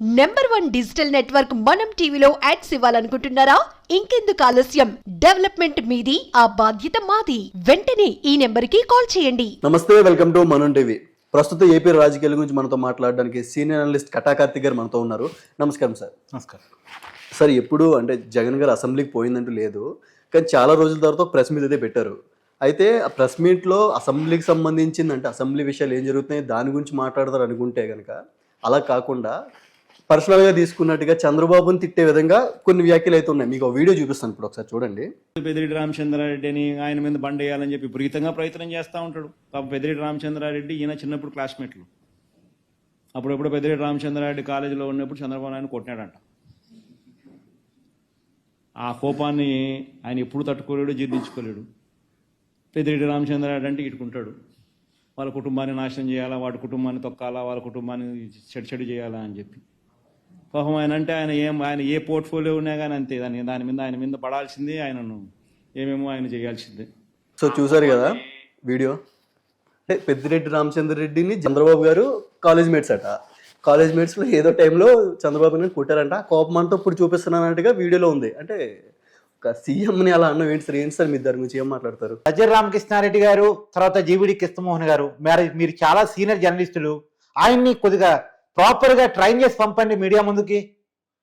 Number 1 digital network మనం టీవీలో ads ఇవ్వాలనుకుంటున్నారా? ఇంకెందుకు ఆలస్యం? డెవలప్మెంట్ మీది, ఆ బాధ్యత మాది. వెంటనే ఈ నెంబర్కి కాల్ చేయండి. నమస్తే, వెల్కమ్ టు మనం టీవీ. ప్రస్తుత ఏపీ రాజకీయాల గురించి మనతో మాట్లాడడానికి సీనియర్ అనలిస్ట్ కటా కార్తిక్ గారు మనతో ఉన్నారు. నమస్కారం సార్. నమస్కారం సార్, ఎప్పుడు అంటే జగన్ గారు అసెంబ్లీకి పోయిందంటూ లేదు, కానీ చాలా రోజుల తర్వాత ప్రెస్ మీట్ అయితే పెట్టారు. అయితే ఆ ప్రెస్ మీట్లో అసెంబ్లీకి సంబంధించింది, అంటే అసెంబ్లీ విషయాలు ఏం జరుగుతున్నాయి దాని గురించి మాట్లాడతారు అనుకుంటే కనుక, అలా కాకుండా పర్సనల్గా తీసుకున్నట్టుగా చంద్రబాబుని తిట్టే విధంగా కొన్ని వ్యాఖ్యలు అయితే ఉన్నాయి. మీకు వీడియో చూపిస్తాను, ఇప్పుడు ఒకసారి చూడండి. పెద్దిరెడ్డి రామచంద్రారెడ్డిని ఆయన మీద బండ్ వేయాలని చెప్పి విపరీతంగా ప్రయత్నం చేస్తూ ఉంటాడు. పాపం పెద్దిరెడ్డి రామచంద్రారెడ్డి ఈయన చిన్నప్పుడు క్లాస్మేట్లు. అప్పుడప్పుడు పెద్దిరెడ్డి రామచంద్రారెడ్డి కాలేజీలో ఉన్నప్పుడు చంద్రబాబు నాయుడు కొట్టినాడంట. ఆ కోపాన్ని ఆయన ఎప్పుడు తట్టుకోలేడు, జీర్ణించుకోలేడు. పెద్దిరెడ్డి రామచంద్రారెడ్డి అంటే ఇటుకుంటాడు, వాళ్ళ కుటుంబాన్ని నాశనం చేయాలా, వాడి కుటుంబాన్ని తొక్కాలా, వాళ్ళ కుటుంబాన్ని చెడు చేయాలా అని చెప్పి. పాపం ఆయన అంటే ఆయన ఏ పోర్ట్ఫోలియో ఉన్నా కానీ అంతే, ఆయన మీద పడాల్సిందే, ఆయనను ఏమేమో ఆయన చేయాల్సిందే. సో చూసారు కదా వీడియో. అంటే పెద్దిరెడ్డి రామచంద్రరెడ్డిని చంద్రబాబు గారు కాలేజ్ మేట్స్ అట. కాలేజ్ మేట్స్లో ఏదో టైంలో చంద్రబాబు గారిని కొట్టారంట. కోపం అంతా ఇప్పుడు చూపిస్తున్నానంటగా వీడియోలో ఉంది. అంటే ఒక సీఎంని అలా అన్న ఏంటి సార్, మీ దాని గురించి ఏం మాట్లాడతారు? సజ్జల రామకృష్ణారెడ్డి గారు, తర్వాత జీవిడి కృష్ణమోహన్ గారు, మీరు చాలా సీనియర్ జర్నలిస్టులు, ఆయన్ని కొద్దిగా ప్రాపర్గా ట్రైన్ చేసి పంపండి మీడియా ముందుకి.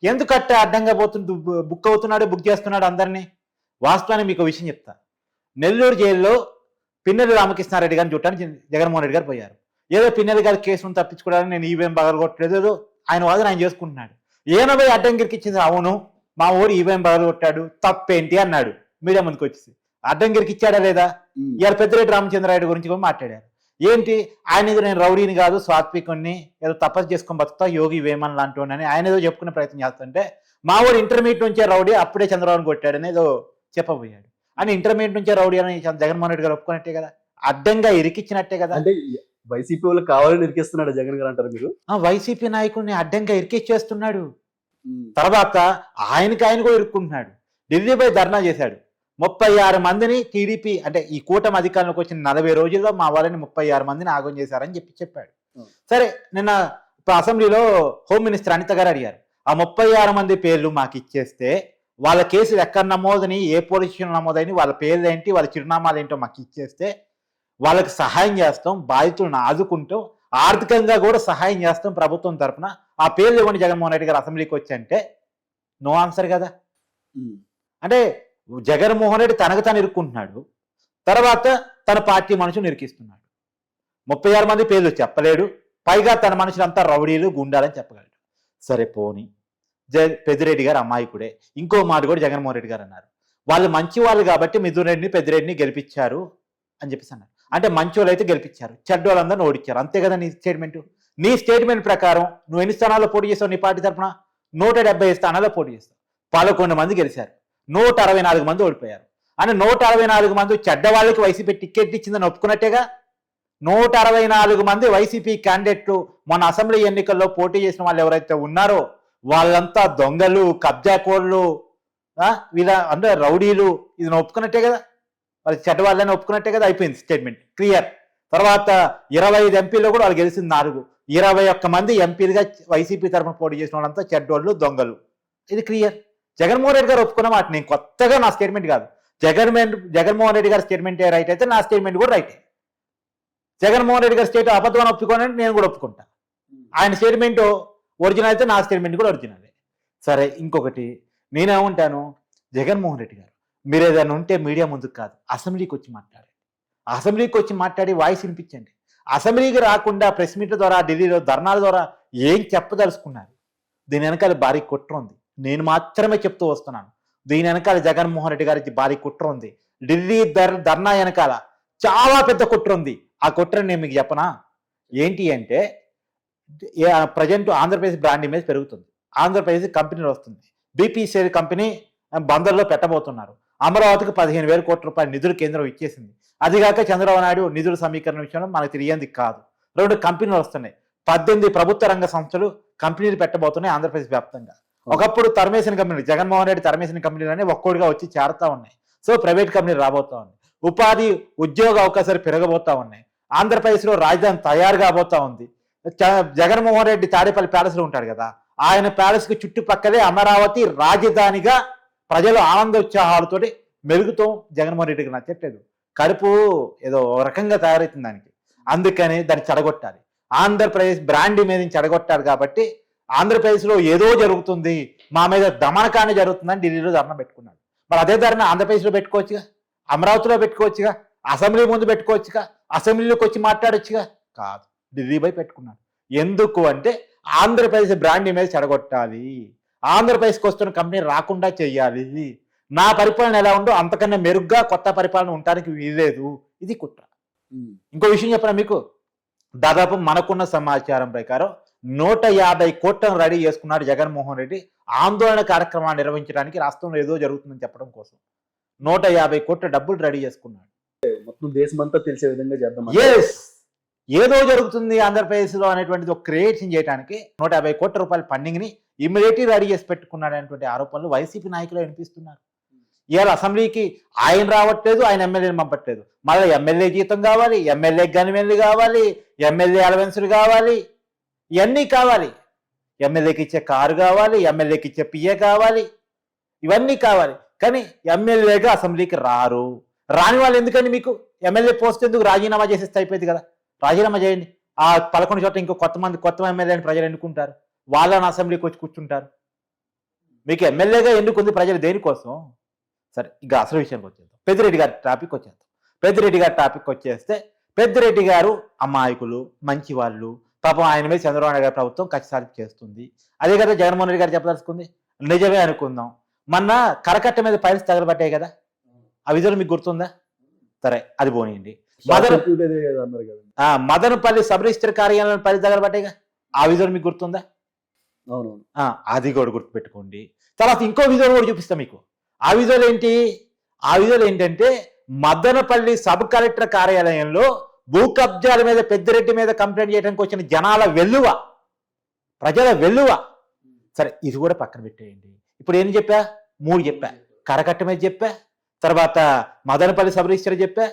ఎందుకట్ట అడ్డంగా బుక్ చేస్తున్నాడు అందరినీ. వాస్తవాన్ని మీకు విషయం చెప్తా. నెల్లూరు జైల్లో పిన్నెల్లి రామకృష్ణారెడ్డి గారిని చూడటానికి జగన్మోహన్ రెడ్డి గారు పోయారు. ఏదో పిన్నెల్లి గారి కేసును తప్పించుకోవడానికి నేను ఈవీఎం పగలగొట్టలేదు, ఏదో ఆయన వాదన ఆయన చేసుకుంటున్నాడు. ఏనో అడ్డంగిరికి ఇచ్చింది, అవును మా ఊరు ఈవీఎం పగలగొట్టాడు, తప్పేంటి అన్నాడు మీడియా ముందుకు వచ్చేసి. అడ్డంగిరికి ఇచ్చాడా లేదా? ఇవాళ పెద్దిరెడ్డి రామచంద్రారెడ్డి గురించి కూడా మాట్లాడారు. ఏంటి ఆయన ఏదో నేను రౌడీని కాదు, సాత్వికుణ్ణి, ఏదో తపస్సు చేసుకొని బతుకుతా, యోగి వేమన్ లాంటి అని ఆయన ఏదో చెప్పుకునే ప్రయత్నం చేస్తుంటే, మా ఊరు ఇంటర్మీడియట్ నుంచే రౌడీ, అప్పుడే చంద్రబాబుని కొట్టాడని ఏదో చెప్పబోయాడు. అని ఇంటర్మీడియట్ నుంచే రౌడీ అని జగన్మోహన్ రెడ్డి గారు ఒప్పుకున్నట్టే కదా, అడ్డంగా ఇరికిచ్చినట్టే కదా. అంటే వైసీపీ వాళ్ళు కావాలని ఇరికిస్తున్నాడు జగన్ గారు అంటారు మీరు? వైసీపీ నాయకుడిని అడ్డంగా ఇరికిచ్చేస్తున్నాడు. తర్వాత ఆయన కూడా ఇరుక్కుంటున్నాడు. ఢిల్లీపై ధర్నా చేశాడు. 36 మందిని టీడీపీ, అంటే ఈ కూటమి అధికారంలోకి వచ్చిన 40 రోజుల్లో మా వాళ్ళని 36 మందిని ఆగం చేశారని చెప్పాడు. సరే, నిన్న అసెంబ్లీలో హోమ్ మినిస్టర్ అనిత గారు అడిగారు, ఆ 36 మంది పేర్లు మాకు ఇచ్చేస్తే వాళ్ళ కేసులు ఎక్కడ నమోదని, ఏ పోలీస్ స్టేషన్ నమోదని, వాళ్ళ పేర్లు ఏంటి, వాళ్ళ చిరునామాలు ఏంటో మాకు ఇచ్చేస్తే వాళ్ళకి సహాయం చేస్తాం, బాధితులను ఆదుకుంటాం, ఆర్థికంగా కూడా సహాయం చేస్తాం ప్రభుత్వం తరఫున, ఆ పేర్లు ఇవ్వండి జగన్మోహన్ రెడ్డి గారు అసెంబ్లీకి వచ్చి అంటే నో ఆన్సర్ కదా. అంటే జగన్మోహన్ రెడ్డి తనకు తను ఇరుక్కుంటున్నాడు, తర్వాత తన పార్టీ మనుషులు ఇరికిస్తున్నాడు. 36 మంది పేర్లు చెప్పలేడు, పైగా తన మనుషులంతా రౌడీలు, గుండాలని చెప్పగలడు. సరే పోని, పెద్దిరెడ్డి గారు అమాయకుడే. ఇంకో మాట కూడా జగన్మోహన్ రెడ్డి గారు అన్నారు, వాళ్ళు మంచి వాళ్ళు కాబట్టి మిథున్ రెడ్డిని, పెద్దిరెడ్డిని గెలిపించారు అని చెప్పేసి అన్నారు. అంటే మంచి వాళ్ళు అయితే గెలిపించారు, చెడ్డ వాళ్ళందరినీ ఓడించారు, అంతే కదా నీ స్టేట్మెంట్. నీ స్టేట్మెంట్ ప్రకారం నువ్వు ఎన్ని స్థానాల్లో పోటీ చేస్తావు? నీ పార్టీ తరఫున 170 స్థానాల్లో పోటీ చేస్తావు, 11 మంది గెలిచారు, 164 మంది ఓడిపోయారు. అని 164 మంది చెడ్డ వాళ్ళకి వైసీపీ టికెట్ ఇచ్చిందని ఒప్పుకున్నట్టేగా. 164 మంది వైసీపీ క్యాండిడేట్లు మొన్న అసెంబ్లీ ఎన్నికల్లో పోటీ చేసిన వాళ్ళు ఎవరైతే ఉన్నారో వాళ్ళంతా దొంగలు, కబ్జాకోళ్ళు, అంటే రౌడీలు, ఇది ఒప్పుకున్నట్టే కదా, వాళ్ళు చెడ్డ వాళ్ళని ఒప్పుకున్నట్టే కదా. అయిపోయింది స్టేట్మెంట్, క్లియర్. తర్వాత 25 ఎంపీలో కూడా వాళ్ళు గెలిచింది 4, 21 మంది ఎంపీలుగా వైసీపీ తరఫున పోటీ చేసిన వాళ్ళంతా చెడ్డోళ్ళు, దొంగలు, ఇది క్లియర్. జగన్మోహన్ రెడ్డి గారు ఒప్పుకున్న మాట, నేను కొత్తగా నా స్టేట్మెంట్ కాదు. జగన్మోహన్ రెడ్డి గారి స్టేట్మెంటే రైట్ అయితే నా స్టేట్మెంట్ కూడా రైటే. జగన్మోహన్ రెడ్డి గారి స్టేట్ అబద్ధం ఒప్పుకోనంటే నేను కూడా ఒప్పుకుంటా. ఆయన స్టేట్మెంట్ ఒరిజినల్ అయితే నా స్టేట్మెంట్ కూడా ఒరిజినలే. సరే, ఇంకొకటి నేనేమంటాను, జగన్మోహన్ రెడ్డి గారు మీరు ఏదైనా ఉంటే మీడియా ముందుకు కాదు, అసెంబ్లీకి వచ్చి మాట్లాడండి. అసెంబ్లీకి వచ్చి మాట్లాడి వాయిస్ వినిపించండి. అసెంబ్లీకి రాకుండా ప్రెస్ మీట్ల ద్వారా, ఢిల్లీలో ధర్నాల ద్వారా ఏం చెప్పదలుచుకున్నారు? దీని వెనకాల భారీ కుట్ర ఉంది. నేను మాత్రమే చెప్తూ వస్తున్నాను, దీని వెనకాల జగన్మోహన్ రెడ్డి గారికి భారీ కుట్ర ఉంది. ఢిల్లీ ధర్నా వెనకాల చాలా పెద్ద కుట్ర ఉంది. ఆ కుట్ర నేను మీకు చెప్పనా? ఏంటి అంటే, ప్రజెంట్ ఆంధ్రప్రదేశ్ బ్రాండ్ ఇమేజ్ పెరుగుతుంది, ఆంధ్రప్రదేశ్ కంపెనీలు వస్తుంది, బీపీసీఎల్ కంపెనీ బందర్లో పెట్టబోతున్నారు. అమరావతికి 15,000 కోట్ల రూపాయల నిధులు కేంద్రం ఇచ్చేసింది. అదిగాక చంద్రబాబు నాయుడు నిధుల సమీకరణ విషయంలో మనకు తెలియంది కాదు. 2 కంపెనీలు వస్తున్నాయి, 18 ప్రభుత్వ రంగ సంస్థలు కంపెనీలు పెట్టబోతున్నాయి ఆంధ్రప్రదేశ్ వ్యాప్తంగా. ఒకప్పుడు తరిమేసిన కంపెనీలు, జగన్మోహన్ రెడ్డి తరిమేసిన కంపెనీలన్నీ ఒక్కోడిగా వచ్చి చేరుతా ఉన్నాయి. సో ప్రైవేట్ కంపెనీలు రాబోతా ఉన్నాయి, ఉపాధి ఉద్యోగ అవకాశాలు పెరగబోతా ఉన్నాయి, ఆంధ్రప్రదేశ్లో రాజధాని తయారు కాబోతా ఉంది. జగన్మోహన్ రెడ్డి తాడేపల్లి ప్యాలెస్లో ఉంటాడు కదా, ఆయన ప్యాలెస్కి చుట్టుపక్కలే అమరావతి రాజధానిగా ప్రజలు ఆనందోత్సాహాలతోటి మెరుగుతో జగన్మోహన్ రెడ్డికి నచ్చట్లేదు. కడుపు ఏదో ఒక రకంగా తయారవుతుంది దానికి. అందుకని దాన్ని చెడగొట్టాలి. ఆంధ్రప్రదేశ్ బ్రాండ్ మీద చెడగొట్టారు కాబట్టి ఆంధ్రప్రదేశ్లో ఏదో జరుగుతుంది, మా మీద దమనకాండ జరుగుతుందని ఢిల్లీలో ధర్నా పెట్టుకున్నాడు. మరి అదే ధర్నా ఆంధ్రప్రదేశ్లో పెట్టుకోవచ్చుగా, అమరావతిలో పెట్టుకోవచ్చుగా, అసెంబ్లీ ముందు పెట్టుకోవచ్చుగా, అసెంబ్లీలోకి వచ్చి మాట్లాడొచ్చుగా. కాదు, ఢిల్లీ పోయి పెట్టుకున్నాడు. ఎందుకు అంటే ఆంధ్రప్రదేశ్ బ్రాండ్ ఇమేజ్ చెడగొట్టాలి, ఆంధ్రప్రదేశ్కి వస్తున్న కంపెనీ రాకుండా చెయ్యాలి, నా పరిపాలన ఎలా ఉందో అంతకన్నా మెరుగ్గా కొత్త పరిపాలన ఉండడానికి వీల్లేదు. ఇది కుట్ర. ఇంకో విషయం చెప్పనా మీకు, దాదాపు మనకున్న సమాచారం ప్రకారం 150 కోట్లను రెడీ చేసుకున్నాడు జగన్మోహన్ రెడ్డి ఆందోళన కార్యక్రమాన్ని నిర్వహించడానికి, రాష్ట్రంలో ఏదో జరుగుతుందని చెప్పడం కోసం 150 కోట్ల డబ్బులు రెడీ చేసుకున్నాడు. మొత్తం దేశమంతా తెలిసే విధంగా చేద్దాం. ఎస్, ఏదో జరుగుతుంది ఆంధ్రప్రదేశ్లో అనేటువంటిది ఒక క్రియేషన్ చేయడానికి 150 కోట్ల రూపాయల ఫండింగ్ ని ఇమ్మీడియట్లీ రెడీ చేసి పెట్టుకున్నాడు అనేటువంటి ఆరోపణలు వైసీపీ నాయకులు వినిపిస్తున్నారు. ఇవాళ అసెంబ్లీకి ఆయన రావట్లేదు, ఆయన ఎమ్మెల్యేని పంపట్లేదు. మళ్ళీ ఎమ్మెల్యే జీతం కావాలి, ఎమ్మెల్యే గనిమెల్లి కావాలి, ఎమ్మెల్యే అలవెన్సులు కావాలి, ఇవన్నీ కావాలి. ఎమ్మెల్యేకి ఇచ్చే కారు కావాలి, ఎమ్మెల్యేకి ఇచ్చే పిఏ కావాలి, ఇవన్నీ కావాలి. కానీ ఎమ్మెల్యేగా అసెంబ్లీకి రారు. రాని వాళ్ళు ఎందుకండి మీకు ఎమ్మెల్యే పోస్ట్ ఎందుకు? రాజీనామా చేసేస్తే అయిపోయింది కదా, రాజీనామా చేయండి. ఆ 11 చోట్ల ఇంకో కొత్త ఎమ్మెల్యేని ప్రజలు ఎన్నుకుంటారు, వాళ్ళని అసెంబ్లీకి వచ్చి కూర్చుంటారు. మీకు ఎమ్మెల్యేగా ఎన్నుకుంది ప్రజలు దేనికోసం? సరే, ఇంకా అసలు విషయానికి వచ్చేద్దాం. పెద్దిరెడ్డి గారి టాపిక్ వచ్చేద్దాం. పెద్దిరెడ్డి గారి టాపిక్ వచ్చేస్తే పెద్దిరెడ్డి గారు అమాయకులు, మంచి వాళ్ళు, పాపం ఆయన మీద చంద్రబాబు నాయుడు గారి ప్రభుత్వం ఖచ్చితంగా చేస్తుంది. అదే కదా జగన్మోహన్ రెడ్డి గారు చెప్పదలుచుకుంది. నిజమే అనుకుందాం, మొన్న కరకట్ట మీద పైల్స్ తగలబట్టాయి కదా, ఆ విధులు మీకు గుర్తుందా? సరే, అది పోనీయండి. మదనపల్లి సబ్ రిజిస్టర్ కార్యాలయం పైల్స్ తగలబట్టాయిగా, ఆ విధులు మీకు గుర్తుందా? అవునవును, అది కూడా గుర్తుపెట్టుకోండి. తర్వాత ఇంకో విధులు కూడా చూపిస్తాం మీకు. ఆ విధులు ఏంటి? ఆ విధులు ఏంటంటే మదనపల్లి సబ్ కలెక్టర్ కార్యాలయంలో భూ కబ్జాల మీద పెద్దిరెడ్డి మీద కంప్లైంట్ చేయడానికి వచ్చిన జనాల వెల్లువ, ప్రజల వెల్లువ. సరే, ఇది కూడా పక్కన పెట్టేయండి. ఇప్పుడు ఏం చెప్పా? 3 చెప్పా. కరకట్ట మీద చెప్పా, తర్వాత మదనపల్లి సబ్ రిజిస్టర్ చెప్పా,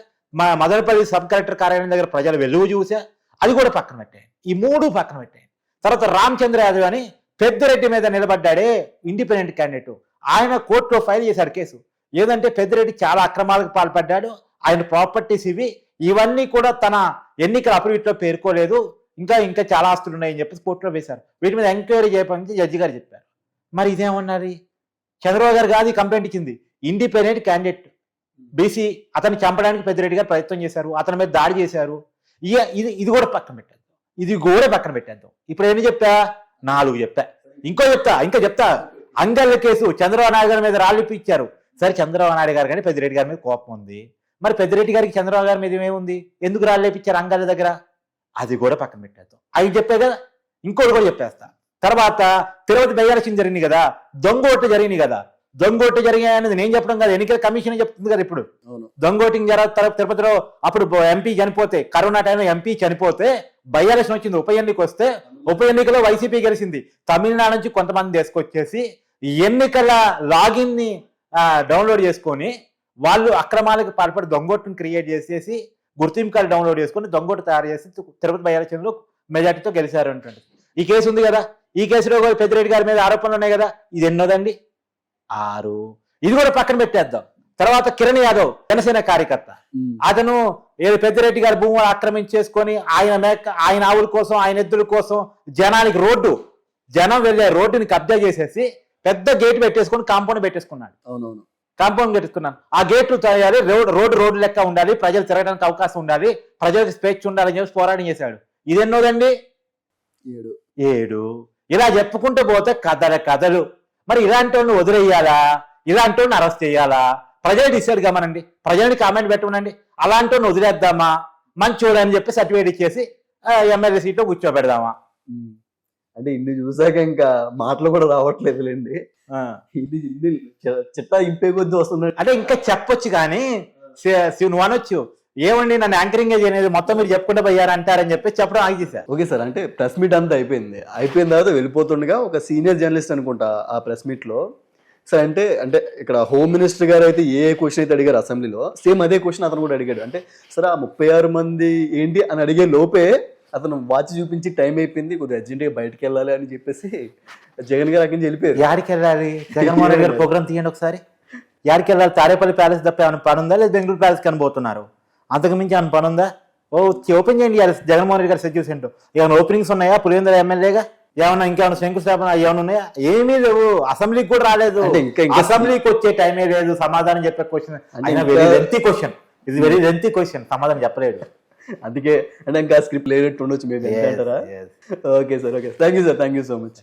మదనపల్లి సబ్ కలెక్టర్ కార్యాలయం దగ్గర ప్రజల వెల్లువ చూసా, అది కూడా పక్కన పెట్టేయండి. ఈ 3 పక్కన పెట్టేయండి. తర్వాత రామచంద్ర యాదవ్ అని పెద్దిరెడ్డి మీద నిలబడ్డాడే ఇండిపెండెంట్ క్యాండిడేట్, ఆయన కోర్టులో ఫైల్ చేశాడు కేసు. ఏదంటే పెద్దిరెడ్డి చాలా అక్రమాలకు పాల్పడ్డాడు, ఆయన ప్రాపర్టీస్ ఇవన్నీ కూడా తన ఎన్నికల అఫిడవిట్లో పేర్కోలేదు, ఇంకా చాలా ఆస్తులు ఉన్నాయని చెప్పేసి కోర్టులో వేశారు. వీటి మీద ఎంక్వైరీ చేయమని జడ్జి గారు చెప్పారు. మరి ఇదేమన్నది? చంద్రబాబు గారు కాదు కంప్లైంట్ ఇచ్చింది, ఇండిపెండెంట్ క్యాండిడేట్ బీసీ, అతన్ని చంపడానికి పెద్దిరెడ్డి గారు ప్రయత్నం చేశారు, అతని మీద దాడి చేశారు. ఇది కూడా పక్కన పెట్టేద్దాం, ఇది కూడా పక్కన పెట్టేద్దాం. ఇప్పుడు ఏం చెప్పా? 4 చెప్పా. ఇంకా చెప్తా. అంగళ్ళ కేసు చంద్రబాబు నాయుడు గారి మీద రాళ్ళిప్పించారు. సరే, చంద్రబాబు నాయుడు గారు కానీ పెద్దిరెడ్డి గారి మీద కోపం ఉంది. మరి పెద్దిరెడ్డి గారికి చంద్రబాబు గారి మీద ఏముంది? ఎందుకు రాళ్ళేపించారు అంగళ్ళ దగ్గర? అది కూడా పక్కన పెట్టేద్దాం. అవి చెప్పే కదా, ఇంకోటి కూడా చెప్పేస్తా. తర్వాత తిరుపతి బై ఎలక్షన్ జరిగింది కదా, దొంగోట్లు జరిగింది కదా. దొంగోట్లు జరిగాయనేది నేను చెప్పడం కాదు, ఎన్నికల కమిషన్ చెప్తుంది కదా. ఇప్పుడు దొంగోటింగ్ తిరుపతిలో అప్పుడు ఎంపీ చనిపోతే, కరోనా టైంలో ఎంపీ చనిపోతే బై ఎలక్షన్ వచ్చింది, ఉప ఎన్నిక వస్తే ఉప ఎన్నికలో వైసీపీ గెలిచింది. తమిళనాడు నుంచి కొంతమంది తీసుకొచ్చేసి ఎన్నికల లాగిన్ ని డౌన్లోడ్ చేసుకొని వాళ్ళు అక్రమాలకు పాల్పడి దొంగోటును క్రియేట్ చేసేసి గుర్తింపు కార్డు డౌన్లోడ్ చేసుకొని దొంగోటు తయారు చేసి తిరుపతి బై ఎలక్షన్ లో మెజార్టీతో గెలిచారు అంటుంది. ఈ కేసు ఉంది కదా, ఈ కేసులో పెద్దిరెడ్డి గారి మీద ఆరోపణలు ఉన్నాయి కదా. ఇది ఎన్నోదండి? 6. ఇది కూడా పక్కన పెట్టేద్దాం. తర్వాత కిరణ్ యాదవ్ జనసేన కార్యకర్త, అతను పెద్దిరెడ్డి గారి భూములు ఆక్రమించేసుకొని ఆయన ఆవుల కోసం, ఆయన ఎద్దుల కోసం జనానికి జనం వెళ్ళే రోడ్డుని కబ్జా చేసేసి పెద్ద గేట్ పెట్టేసుకొని కాంపౌండ్ పెట్టేసుకున్నాడు. అవునవును, కాంపౌండ్ కట్టుకున్నాను. ఆ గేట్లు తయారు రోడ్డు లెక్క ఉండాలి, ప్రజలు తిరగడానికి అవకాశం ఉండాలి, ప్రజలకు స్వేచ్ఛ ఉండాలని చెప్పి పోరాటం చేశాడు. ఇది ఎన్నోదండి? 7. ఇలా చెప్పుకుంటూ పోతే కథలు. మరి ఇలాంటి వాళ్ళని వదిలేయాలా, ఇలాంటి వాళ్ళని అరెస్ట్ చేయాలా? ప్రజలు డిసైడ్ కామనండి, ప్రజల్ని కామెంట్ పెట్టమనండి. అలాంటి వాళ్ళని వదిలేద్దామా, మంచోడు అని చెప్పి సర్టిఫికేట్ ఇచ్చేసి ఎమ్మెల్యే సీట్లో కూర్చోబెడదామా? అంటే ఇన్ని చూసాక ఇంకా మాటలు కూడా రావట్లేదులేండి. చిట్టా ఇంపే కొద్ది వస్తున్నాడు. అంటే ఇంకా చెప్పొచ్చు కానీ నువ్వు అనొచ్చు, ఏమండి నన్ను యాంకరింగ్ చేయలేదు, మొత్తం మీరు చెప్పుకుంటూ పోయారు అంటారని చెప్పి చెప్పడం ఆగి చేశారు. ఓకే సార్, అంటే ప్రెస్ మీట్ అంతా అయిపోయిన తర్వాత వెళ్ళిపోతుండగా ఒక సీనియర్ జర్నలిస్ట్ అనుకుంటా ఆ ప్రెస్ మీట్ లో, సార్ అంటే ఇక్కడ హోమ్ మినిస్టర్ గారు అయితే ఏ క్వశ్చన్ అయితే అడిగారు అసెంబ్లీలో, సేమ్ అదే క్వశ్చన్ అతను కూడా అడిగాడు. అంటే సార్ ఆ 36 మంది ఏంటి అని అడిగే లోపే అతను వాచ్ చూపించి టైం అయిపోయింది, కొద్దిగా అర్జెంట్గా బయటకు వెళ్ళాలి అని చెప్పేసి జగన్ గారు అక్కడి నుంచి వెళ్ళిపోయారు. యాడికి వెళ్ళాలి? జగన్మోహన్ రెడ్డి గారు ప్రోగ్రామ్ తీయండి ఒకసారి. యాడికి వెళ్ళాలి? తారేపల్లి ప్యాలెస్ తప్ప ఏమైనా పని ఉందా, లేదా బెంగళూరు ప్యాలెస్ కనబోతున్నారు? అంతకు మించి ఏమైనా పని ఉందా? ఓపెన్ చేయండి జగన్మోహన్ రెడ్డి గారి సచివ్ సెంటర్. ఏమైనా ఓపెనింగ్స్ ఉన్నాయా? పులివెందుల ఎమ్మెల్యేగా ఏమన్నా ఇంకేమైనా శంకుస్థాపన ఏమైనా ఉన్నాయా? ఏమీ లేవు. అసెంబ్లీకి కూడా రాలేదు. అసెంబ్లీకి వచ్చే టైమే లేదు. సమాధానం చెప్పే క్వశ్చన్ అయినా వెరీ లెంతీ క్వశ్చన్. ఇది వెరీ లెంతీ క్వశ్చన్, సమాధానం చెప్పలేదు. అందుకే అంటే ఇంకా స్క్రిప్ట్ లేనట్టు ఉండొచ్చు మేబీ అంటారా? Okay sir, okay, thank you sir, thank you so much.